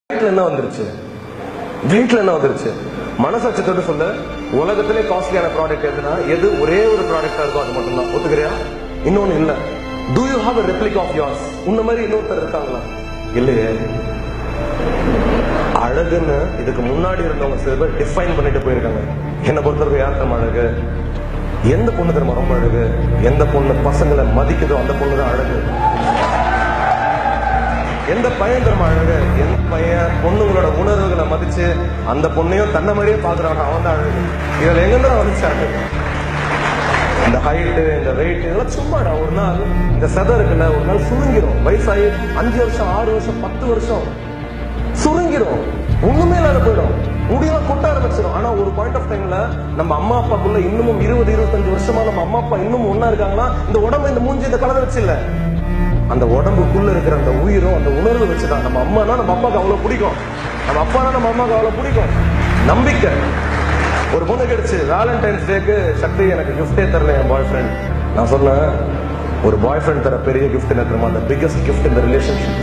என்ன வந்துருச்சு வீட்டுல என்ன வந்துருச்சு மனசாட்சியத்தோட சொல்ல உலகத்திலே காஸ்ட்லியான ப்ராடக்ட் எதுனா எது ஒரே ஒரு ப்ராடக்டா இருக்கும் அது மட்டும் தான் ஒத்துக்கிறியா இன்னொன்னு இல்ல do you have a replica of yours உன்ன மாதிரி இன்னொருத்தர் இருக்காங்களா இல்லையே அழகுன்னு இதுக்கு முன்னாடி இருந்தவங்க சில பேர் டிஃபைன் பண்ணிட்டு போயிருக்காங்க என்ன பொறுத்தவரைக்கும் யார் தரம் அழகு எந்த பொண்ணு தரம் ரொம்ப அழகு எந்த பொண்ணு பசங்களை மதிக்குதோ அந்த பொண்ணு தான் அழகு எந்த பையன் தரம் அழகு எந்த பையன் பொண்ணுங்களோட உணர்வுகளை மதிச்சு அந்த பொண்ணையும் தன்னை மாதிரியே பாக்குறாங்க அவன் தான் அழகு இதுல எங்க வந்துச்சாங்க இந்த ஹைட்டு இந்த வெயிட் இதெல்லாம் சும்மாடா ஒரு நாள் இந்த சதை இருக்குல்ல ஒரு நாள் சுருங்கிரும் வயசாகி 5 வருஷம் 6 வருஷம் 10 வருஷம் சுருங்கிரும் ஒண்ணுமே இல்லாத போயிடும் முடியெல்லாம் கொட்ட ஆரம்பிச்சிடும் ஆனா ஒரு பாயிண்ட் ஆஃப் டைம்ல நம்ம அம்மா அப்பாக்குள்ள இன்னமும் 20-25 வருஷமா நம்ம அம்மா அப்பா இன்னும் ஒன்னா இருக்காங்கன்னா இந்த உடம்பு இந்த மூஞ்சி இந்த கலரை வச்சு இல்ல அந்த உடம்புக்குள்ள இருக்கிற அந்த உயிரும் அந்த உணர்வு வச்சுதான் நம்ம அம்மானா நம்ம அப்பாவுக்கு அவ்வளவு பிடிக்கும் நம்ம அப்பானா நம்ம அம்மாவுக்கு அவ்வளவு பிடிக்கும் நம்பிக்கை ஒரு பொண்ணு கிடைச்சு வேலண்டைன்ஸ் டேக்கு சக்தி எனக்கு கிஃப்டே தரல என் பாய் ஃப்ரெண்ட் நான் சொன்னேன் ஒரு பாய் ஃப்ரெண்ட் தர பெரிய கிஃப்ட் என்ன தெரியுமா அந்த பிகெஸ்ட் கிஃப்ட் இந்த ரிலேஷன்ஷிப்